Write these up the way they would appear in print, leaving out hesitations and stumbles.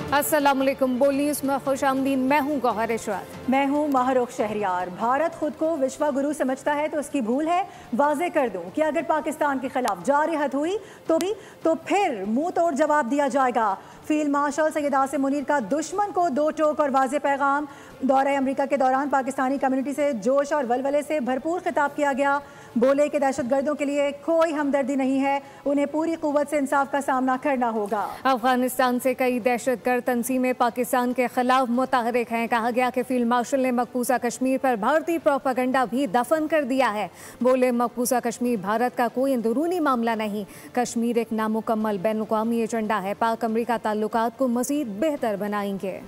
अस्सलाम वालेकुम। बोल न्यूज़ में खुशामदीन। मैं हूँ गौहर इशरात। मैं हूँ माहरुख शहरियार। भारत खुद को विश्व गुरु समझता है तो उसकी भूल है। वाजे कर दूं कि अगर पाकिस्तान के खिलाफ जारहत हुई तो फिर मुंह तोड़ जवाब दिया जाएगा। फील्ड मार्शल सैयद आसिम मुनीर का दुश्मन को दो टोक और वाजे पैगाम। दौरे अमेरिका के दौरान पाकिस्तानी कम्युनिटी से जोश और वलवले से भरपूर खिताब किया गया। बोले कि दहशतगर्दों के लिए कोई हमदर्दी नहीं है, उन्हें पूरी कुव्वत से इंसाफ का सामना करना होगा। अफगानिस्तान से कई दहशतगर्द तंजीमें पाकिस्तान के खिलाफ मुतहरिक हैं। कहा गया कि फील्ड मार्शल ने मकबूजा कश्मीर पर भारतीय प्रोपेगेंडा भी दफन कर दिया है। बोले मकबूजा कश्मीर भारत का कोई अंदरूनी मामला नहीं, कश्मीर एक नामुकम्मल बैनुल-अक़वामी एजेंडा है। पाक अमेरिका ताल्लुकात को मजीद बेहतर बनाएंगे।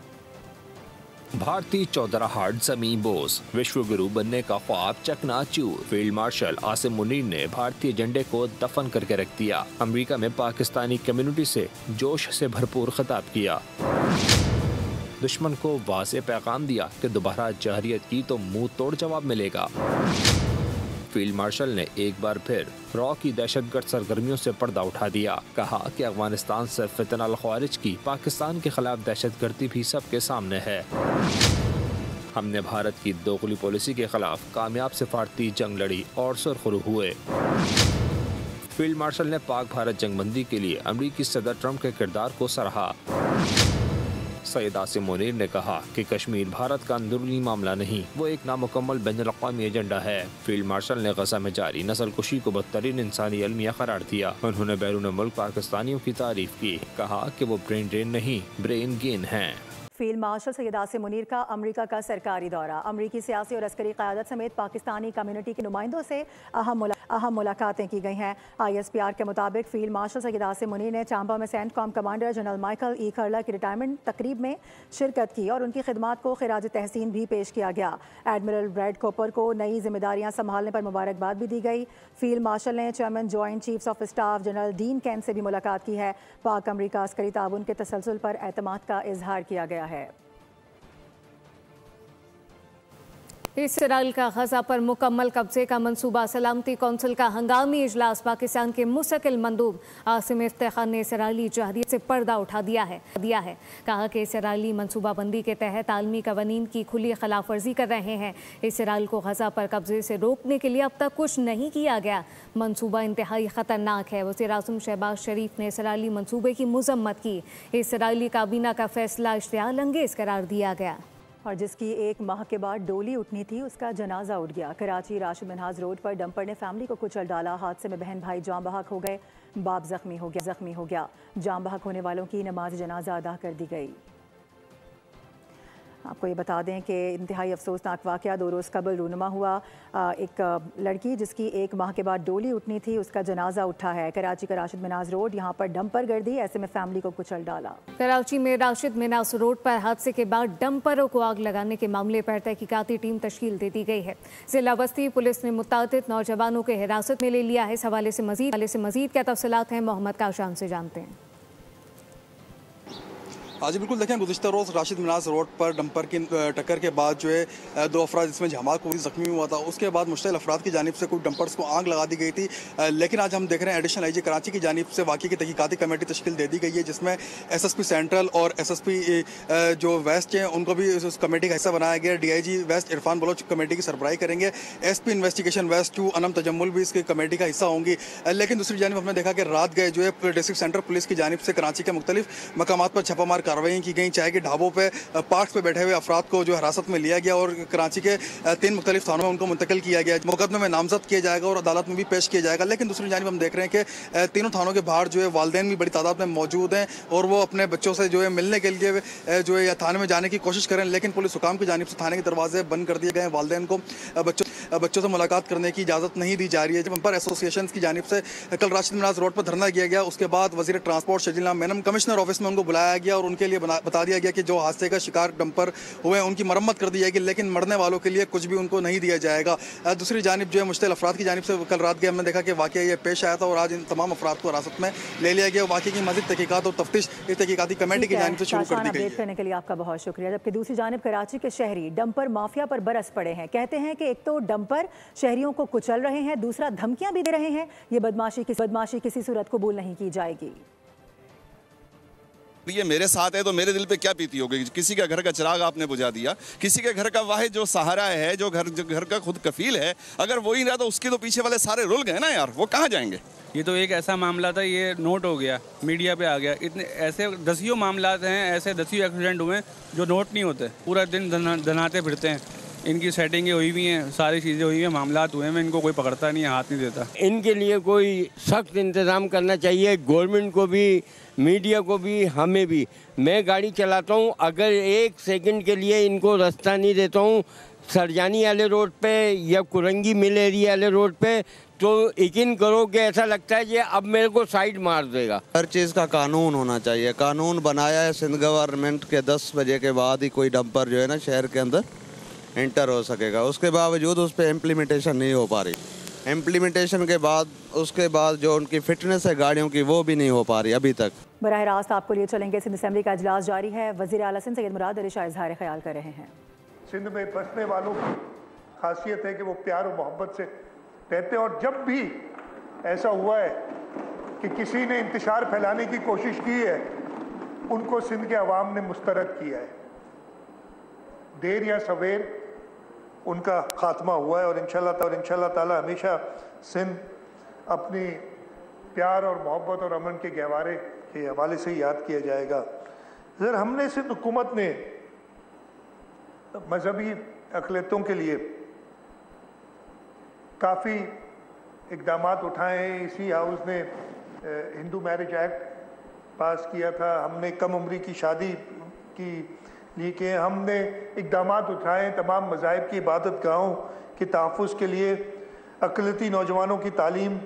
भारतीय चौधराहाट जमी बोस, विश्व गुरु बनने का ख्वाब चकनाचूर। फील्ड मार्शल आसिम मुनीर ने भारतीय झंडे को दफन करके रख दिया। अमेरिका में पाकिस्तानी कम्युनिटी से जोश से भरपूर खिताब किया। दुश्मन को वाज़ेह पैगाम दिया कि दोबारा जहरियत की तो मुंह तोड़ जवाब मिलेगा। फील्ड मार्शल ने एक बार फिर रॉ की दहशतगर्द सरगर्मियों से पर्दा उठा दिया। कहा कि अफगानिस्तान से फितना ख्वारिज की पाकिस्तान के खिलाफ दहशतगर्दी भी सबके सामने है। हमने भारत की दोगली पॉलिसी के खिलाफ कामयाब सिफारती जंग लड़ी और सुरखरू हुए। फील्ड मार्शल ने पाक भारत जंगबंदी के लिए अमरीकी सदर ट्रंप के किरदार को सराहा। सैयद आसिम मुनीर ने कहा कि कश्मीर भारत का अंदरूनी मामला नहीं, वो एक नामुकम्मल बैनुल-अक़वामी एजेंडा है। फील्ड मार्शल ने गजा में जारी नस्ल कुशी को बदतरीन इंसानी अलमिया करार दिया। उन्होंने बैरून मुल्क पाकिस्तानियों की तारीफ की। कहा कि वो ब्रेन ड्रेन नहीं, ब्रेन गेन हैं। फील्ड मार्शल सैयद आसिम मुनीर का अमेरिका का सरकारी दौरा। अमेरिकी सियासी और अस्करी क़यादत समेत पाकिस्तानी कम्युनिटी के नुमाइंदों से अहम मुलाकातें की गई हैं। ISPR के मुताबिक फील्ड मार्शल सैयद आसिम मुनीर ने चांबा में CENTCOM commander general Michael E Kurilla की रिटायरमेंट तकरीब में शिरकत की और उनकी खिदमात को खिराज तहसीन भी पेश किया गया। एडमिरल ब्रैड कॉपर को नई जिम्मेदारियां संभालने पर मुबारकबाद भी दी गई। फील्ड मार्शल ने chairman joint chiefs of staff general dean can say भी मुलाकात की है। पाक अमेरिका अस्करी ताउन के तसलसल पर एतमाद का इजहार किया गया है। इसराइल का गजा पर मुकम्मल कब्जे का मंसूबा। सलामती कौंसिल का हंगामी इजलास। पाकिस्तान के मुस्तकिल मंदूब आसिम इफ्तिखार ने इसराइली जहरियत से पर्दा उठा दिया है। कहा कि इसराइली मनसूबाबंदी के तहत आलमी कवानीन की खुली खिलाफ वर्जी कर रहे हैं। इसराइल को गजा पर कब्जे से रोकने के लिए अब तक कुछ नहीं किया गया। मनसूबा इंतहाई खतरनाक है। वज़ीर आज़म शहबाज शरीफ ने इसराइली मनसूबे की मजम्मत की। इसराइली काबीना का फैसला इश्तियाल अंगेज करार दिया गया। और जिसकी एक माह के बाद डोली उठनी थी, उसका जनाजा उठ गया। कराची राशिद मिनहाज रोड पर डंपर ने फैमिली को कुचल डाला। हादसे में बहन भाई जाम बहक हो गए, बाप जख्मी हो गया। जाम बहक होने वालों की नमाज जनाजा अदा कर दी गई। आपको ये बता दें कि इंतहाई अफसोसनाक वाक़या 2 रोज़ कबल रूनुमा हुआ। एक लड़की जिसकी एक माह के बाद डोली उठनी थी, उसका जनाजा उठा है। कराची का राशिद मिनाज रोड, यहाँ पर डंपर गर्दी, ऐसे में फैमिली को कुचल डाला। कराची में राशिद मिनाज रोड पर हादसे के बाद डंपरों को आग लगाने के मामले पर तहकीकाती टीम तश्कील दे दी गई है। जिला बस्ती पुलिस ने मुतअद्दिद नौजवानों को हिरासत में ले लिया है। इस हवाले से मजीद क्या तफसीलात हैं, मोहम्मद काशाम से जानते हैं। आज बिल्कुल देखें, गुज़िश्ता रोज़ राशिद मिनाज रोड पर डंपर की टक्कर के बाद जो है 2 अफराद जिसमें झमाक हुई जख्मी हुआ था। उसके बाद मुश्तल अफराद की जानिब से कुछ डंपर्स को आग लगा दी गई थी। लेकिन आज हम देख रहे हैं एडिशनल IG कराची की जानिब से वाक़े की तहकीकाती कमेटी तश्कील दे दी गई है, जिसमें SSP सेंट्रल और SSP जो वेस्ट हैं उनको भी उस कमेटी का हिस्सा बनाया गया। DIG west Irfan Baloch committee की सरबराही करेंगे। SP investigation west 2 Anam Tajammul भी इसकी कमेटी का हिस्सा होंगी। लेकिन दूसरी जानिब हमने देखा कि रात गए जो है डिस्ट्रिक्ट सेंट्रल पुलिस की जानिब से कराची के मुख्तलिफ मकामात पर छापामार कार्रवाई की गई। चाय के ढाबों पे पार्क्स पे बैठे हुए अफराद को जो हिरासत में लिया गया और कराची के 3 मुख्तलिफ थानों में उनको मुंतकिल किया गया। मुकदमे में नामजद किया जाएगा और अदालत में भी पेश किया जाएगा। लेकिन दूसरी जानिब हम देख रहे हैं कि तीनों थानों के बाहर जो है वालिदैन भी बड़ी तादाद में मौजूद हैं और वो अपने बच्चों से जो है मिलने के लिए जो है या थाने में जाने की कोशिश करें। लेकिन पुलिस हुकाम की जानिब से थाने के दरवाजे बंद कर दिए गए हैं। वालिदैन को बच्चों से मुलाकात करने की इजाज़त नहीं दी जा रही है। जब पर एसोसिएशन की जानिब से कल राशिद मिनाज रोड पर धरना किया गया, उसके बाद वज़ीर ट्रांसपोर्ट शजीला मेनन कमिश्नर ऑफिस में उनको बुलाया गया और उनके लिए बता दिया गया कि जो हादसे का शिकार डंपर हुए उनकी मरम्मत कर दी जाएगी, लेकिन मरने वालों के लिए कुछ भी उनको नहीं दिया जाएगा। दूसरी जानिब जो है मुश्तल अफराद की जानिब से कल रात गए हमने देखा कि वाक़या ये पेश आया था और आज इन तमाम अफराद को हिरासत में ले लिया गया। वाक़े की मज़ीद तहकीकात और तफ्तीश इस तहकीकाती कमेटी की जानिब से शुरू कर दी गई है। करने के लिए आपका बहुत शुक्रिया। जबकि दूसरी जानिब कराची के शहरी डंपर माफिया पर बरस पड़े हैं। कहते हैं कि एक तो डंपर शहरियों को कुचल रहे हैं, दूसरा धमकियां भी दे रहे हैं। ये बदमाशी किसी सूरत कबूल नहीं की जाएगी। ये मेरे साथ है तो मेरे दिल पे क्या बीती होगी। किसी का घर का चिराग आपने बुझा दिया, किसी के घर का वाहिद जो सहारा है, जो घर का खुद कफील है, अगर वो ही रहा तो उसके तो पीछे वाले सारे रुल गए ना यार, वो कहाँ जाएंगे। ये तो एक ऐसा मामला था, ये नोट हो गया, मीडिया पे आ गया। इतने ऐसे दसियों मामला हैं, ऐसे दसियों एक्सीडेंट हुए जो नोट नहीं होते, पूरा दिन धनाते फिरते हैं। इनकी सेटिंगें हुई हुई हैं, सारी चीज़ें हुई हैं, मामलात हुए हैं, इनको कोई पकड़ता नहीं है, हाथ नहीं देता। इनके लिए कोई सख्त इंतज़ाम करना चाहिए, गवर्नमेंट को भी, मीडिया को भी, हमें भी। मैं गाड़ी चलाता हूँ, अगर 1 सेकंड के लिए इनको रास्ता नहीं देता हूँ सरजानी वाले रोड पे या कुरंगी मिल एरिया वाले रोड पे, तो यकीन करो कि ऐसा लगता है कि अब मेरे को साइड मार देगा। हर चीज़ का कानून होना चाहिए। कानून बनाया है सिंध गवर्नमेंट के 10 बजे के बाद ही कोई डंपर जो है ना शहर के अंदर एंटर हो सकेगा। उसके बावजूद उस पर इम्प्लीमेंटेशन नहीं हो पा रही। इम्प्लीमेंटेशन के बाद उसके बाद जो उनकी फिटनेस है गाड़ियों की, वो भी नहीं हो पा रही अभी तक। बराह रास्त आपको लिए चलेंगे। सिंध असेंबली का इजलास जारी है। वज़ीर आला सिंध सैयद मुराद अली शाह इज़हार ख्याल कर रहे हैं। सिंध में बसने वालों की खासियत है कि वो प्यार और मोहब्बत से रहते हैं, और जब भी ऐसा हुआ है कि किसी ने इंतशार फैलाने की कोशिश की है, उनको सिंध के अवाम ने मुस्तरद किया है। देर या सवेर उनका खात्मा हुआ है, और इंशाल्लाह ताला हमेशा सिंध अपनी प्यार और मोहब्बत और अमन के गहवारे के हवाले से याद किया जाएगा। सर, हमने सिंध हुकूमत ने मजहबी अक़लियतों के लिए काफ़ी इक़दाम उठाए हैं। इसी हाउस ने हिंदू मैरिज एक्ट पास किया था, हमने कम उम्री की शादी की लिए किए, हमने इक़दाम उठाए तमाम मज़ाहिब की इबादत गाहों के तहफ़्फ़ुज़ के लिए, अक़लियती नौजवानों की तालीम,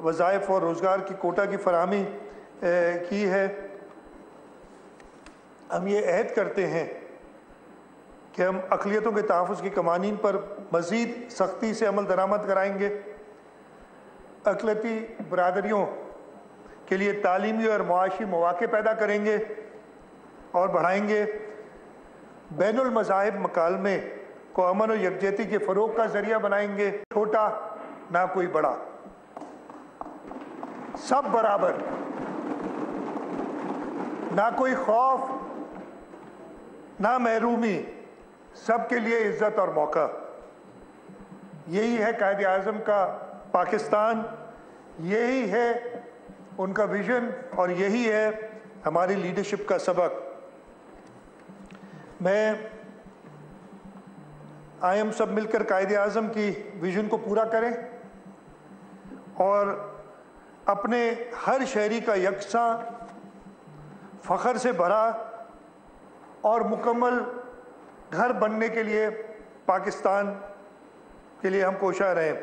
वज़ाइफ और रोज़गार की कोटा की फराहमी की है। हम ये अहद करते हैं कि हम अक़लियतों के तहफ़्फ़ुज़ की कवानीन पर मज़ीद सख्ती से अमल दरामद कराएंगे। अक़लियती बरादरियों के लिए तालीमी और मुआशी मौक़े पैदा करेंगे और बढ़ाएंगे। बैनुल मज़ाहिब मकालमे को अमन और यकजहती के फ़रोग़ का ज़रिया बनाएंगे। छोटा ना कोई बड़ा, सब बराबर, ना कोई खौफ ना महरूमी, सबके लिए इज्जत और मौका। यही है कायदे आज़म का पाकिस्तान, यही है उनका विजन, और यही है हमारी लीडरशिप का सबक। मैं आयम सब मिलकर कायदे आज़म की विजन को पूरा करें और अपने हर शहरी का यकसा फ़ख्र से भरा और मुकम्मल घर बनने के लिए पाकिस्तान के लिए हम कोशा रहें।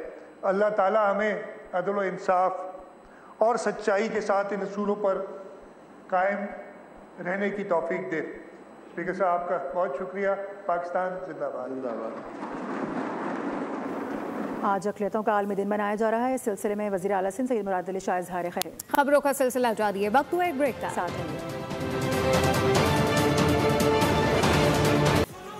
अल्लाह ताला हमें अदल व इंसाफ और सच्चाई के साथ इन असूलों पर कायम रहने की तौफीक दे। स्पीकर साहब आपका बहुत शुक्रिया। पाकिस्तान जिंदाबाद। आज अक़लियतों का आलमी दिन मनाया जा रहा है। इस सिलसिले में वज़ीर आला सिंध सैयद मुराद अली शाह इज़हार खैर। खबरों का सिलसिला जारी है, वक्त हुआ एक ब्रेक का। साथ में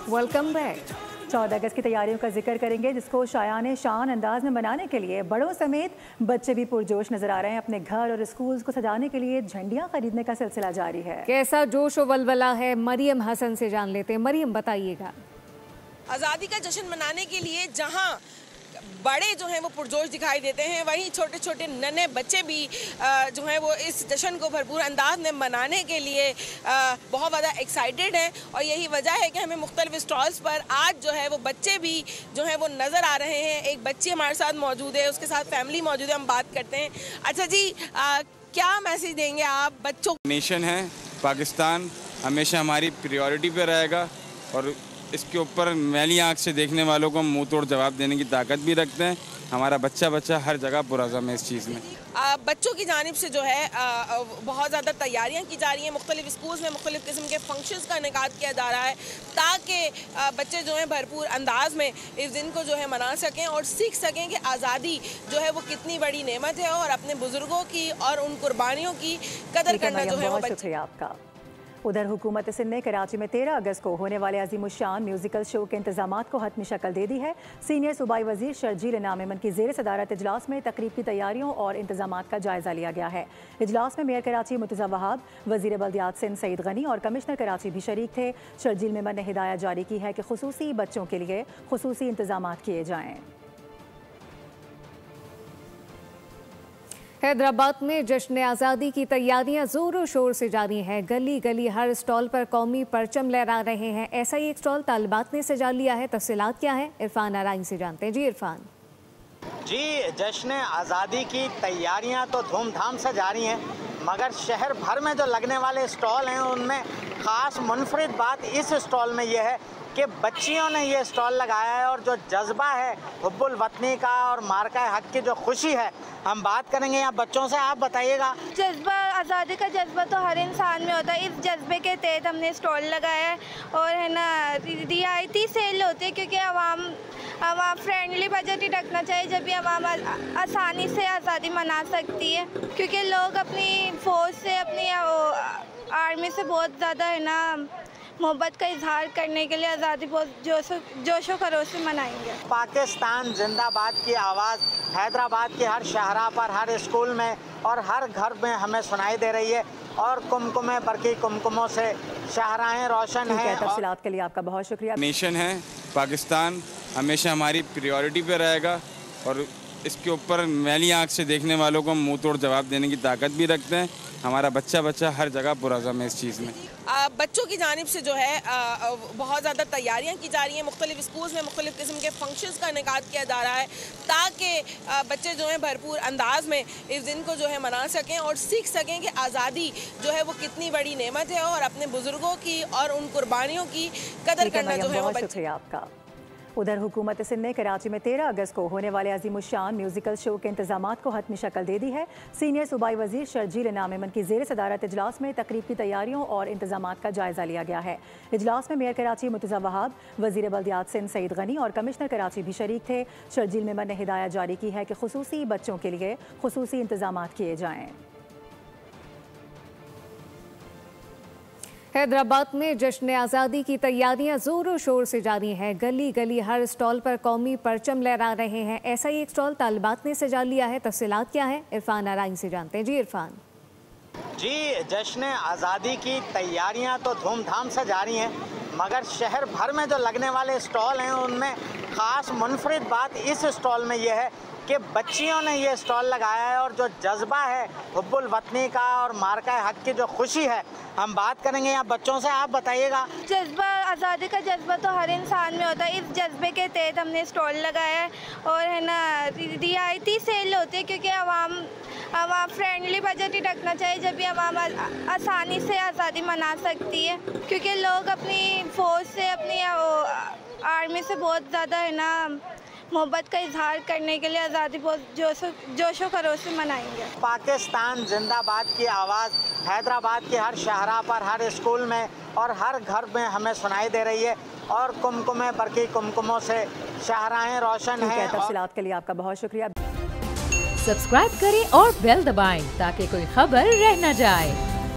वेलकम बैक। 14 अगस्त की तैयारियों का जिक्र करेंगे, जिसको शायान शान अंदाज में मनाने के लिए बड़ों समेत बच्चे भी पुरजोश नजर आ रहे हैं। अपने घर और स्कूल्स को सजाने के लिए झंडियां खरीदने का सिलसिला जारी है। कैसा जोश और वलवला है, मरियम हसन से जान लेते हैं। मरियम, बताइएगा। आज़ादी का जश्न मनाने के लिए जहां बड़े जो हैं वो पुरजोश दिखाई देते हैं, वहीं छोटे छोटे नन्हे बच्चे भी जो हैं वो इस जश्न को भरपूर अंदाज में मनाने के लिए बहुत ज़्यादा एक्साइटेड हैं। और यही वजह है कि हमें मुख्तलिफ स्टॉल्स पर आज जो है वो बच्चे भी जो हैं वो नज़र आ रहे हैं। एक बच्ची हमारे साथ मौजूद है, उसके साथ फैमिली मौजूद है, हम बात करते हैं। अच्छा जी, क्या मैसेज देंगे आप बच्चों? नेशन है पाकिस्तान, हमेशा हमारी प्रायोरिटी पे रहेगा, और इसके ऊपर मैली आँख से देखने वालों को हम मुँह तोड़ जवाब देने की ताकत भी रखते हैं। हमारा बच्चा हर जगह पुरअज़म है इस चीज़ में। बच्चों की जानिब से जो है बहुत ज़्यादा तैयारियां की जा रही हैं। मुख्तलिफ स्कूल्स में मुख्तलिफ किस्म के फंक्शंस का इनेकाद किया जा रहा है, ताकि बच्चे जो हैं भरपूर अंदाज में इस दिन को जो है मना सकें और सीख सकें कि आज़ादी जो है वो कितनी बड़ी नेमत है, और अपने बुज़ुर्गों की और उन कुर्बानियों की कदर करना जो है वो। शुक्रिया आपका। उधर हुकूमत सिंध ने कराची में 13 अगस्त को होने वाले अजीमुशान म्यूजिकल शो के इंतजामात को हतमी शक्ल दे दी है। सीनियर सूबाई वजीर शर्जील इनाम मेमन की ज़ेर सदारत इजलास में तकरीब की तैयारियों और इंतजामात का जायजा लिया गया है। इजलास में मेयर कराची मुर्तज़ा वहाब, वजीर बल्दियात सिंध सईद गनी और कमिश्नर कराची भी शरीक थे। शर्जील मेमन ने हिदायत जारी की है कि खुसूसी बच्चों के लिए खुसूसी इंतजामात किए जाएँ। हैदराबाद में जश्न आज़ादी की तैयारियां जोरों शोर से जारी हैं। गली गली हर स्टॉल पर कौमी परचम लहरा रहे हैं। ऐसा ही एक स्टॉल तालिबात ने सजा लिया है। तफसीलात क्या है, इरफान आराइन से जानते हैं। जी इरफान। जी, जश्न आज़ादी की तैयारियां तो धूमधाम से जारी हैं, मगर शहर भर में जो लगने वाले स्टॉल हैं उनमें ख़ास मुनफरिद बात इस स्टॉल में यह है कि बच्चियों ने ये स्टॉल लगाया है और जो जज्बा है हुब्बुल वतनी का और मार्का हक की जो खुशी है, हम बात करेंगे यहाँ बच्चों से। आप बताइएगा। जज्बा, आज़ादी का जज्बा तो हर इंसान में होता है। इस जज्बे के तहत हमने स्टॉल लगाया है और है ना रियायती सेल होती है, क्योंकि आवाम फ्रेंडली बजट ही रखना चाहिए, जब भी आवाम आसानी से आज़ादी मना सकती है, क्योंकि लोग अपनी फ़ौज से, अपनी आर्मी से बहुत ज़्यादा है ना मोहब्बत का इजहार करने के लिए आज़ादी बहुत जोशो खरोश से मनाएंगे। पाकिस्तान जिंदाबाद की आवाज़ हैदराबाद के हर शहरा पर, हर स्कूल में और हर घर में हमें सुनाई दे रही है और कुमकुमे बरकी कुमकुमों से शहराएं रोशन हैं। तफसीलात के लिए आपका बहुत शुक्रिया। नेशन है पाकिस्तान, हमेशा हमारी प्रायोरिटी पे रहेगा और इसके ऊपर मैली आँख से देखने वालों को मुंह तोड़ जवाब देने की ताकत भी रखते हैं। हमारा बच्चा हर जगह पुरज़म है इस चीज़ में। बच्चों की जानिब से जो है बहुत ज़्यादा तैयारियां की जा रही हैं। मुख्तलिफ स्कूल्स में मुख्तलिफ किस्म के फंक्शंस का इनेकाद किया जा रहा है, ताकि बच्चे जो हैं भरपूर अंदाज में इस दिन को जो है मना सकें और सीख सकें कि आज़ादी जो है वो कितनी बड़ी नेमत है और अपने बुज़ुर्गों की और उन कुर्बानियों की कदर करना जो है वो बच्चे। आपका उधर हुकूमत सिंध ने कराची में 13 अगस्त को होने वाले अजीमुशान म्यूजिकल शो के इंतजामात को हतमी शक्ल दे दी है। सीनियर सूबाई वजीर शर्जील इनाम मेमन की ज़ेर सदारत इजलास में तकरीब की तैयारियों और इंतजामात का जायजा लिया गया है। इजलास में मेयर कराची मुर्तज़ा वहाब, वजीर बल्दियात सिंध सईद गनी और कमिश्नर कराची भी शरीक थे। शर्जील मेमन ने हिदायत जारी की है कि खुसूसी बच्चों के लिए खुसूसी इंतजामात किए जाएँ। हैदराबाद में जश्न आज़ादी की तैयारियां जोरों शोर से जारी हैं। गली गली हर स्टॉल पर कौमी परचम लहरा रहे हैं। ऐसा ही एक स्टॉल तालिबात ने सजा लिया है। तफसीलात क्या है, इरफान आराइन से जानते हैं। जी इरफान। जी, जश्न आज़ादी की तैयारियां तो धूमधाम से जारी हैं, मगर शहर भर में जो लगने वाले स्टॉल हैं उनमें ख़ास मुनफरिद बात इस स्टॉल में यह है कि बच्चियों ने ये स्टॉल लगाया है और जो जज्बा है हुब्बुल वतनी का और मार्का हक की जो खुशी है, हम बात करेंगे यहाँ बच्चों से। आप बताइएगा। जज्बा, आज़ादी का जज्बा तो हर इंसान में होता है। इस जज्बे के तहत हमने स्टॉल लगाया है और है ना रियायती सेल होती है, क्योंकि आवाम फ्रेंडली बजट ही रखना चाहिए, जब भी आवाम आसानी से आज़ादी मना सकती है, क्योंकि लोग अपनी फ़ौज से, अपनी आर्मी से बहुत ज़्यादा है ना मोहब्बत का इजहार करने के लिए आज़ादी बहुत जोशो खरोश से मनाएंगे। पाकिस्तान जिंदाबाद की आवाज़ हैदराबाद के हर शहरा पर, हर स्कूल में और हर घर में हमें सुनाई दे रही है और कुमकुमे बरकी कुमकुमों से शहराएं रोशन हैं। तफसीलात के लिए आपका बहुत शुक्रिया। सब्सक्राइब करें और बेल दबाएं ताकि कोई खबर रह न जाए।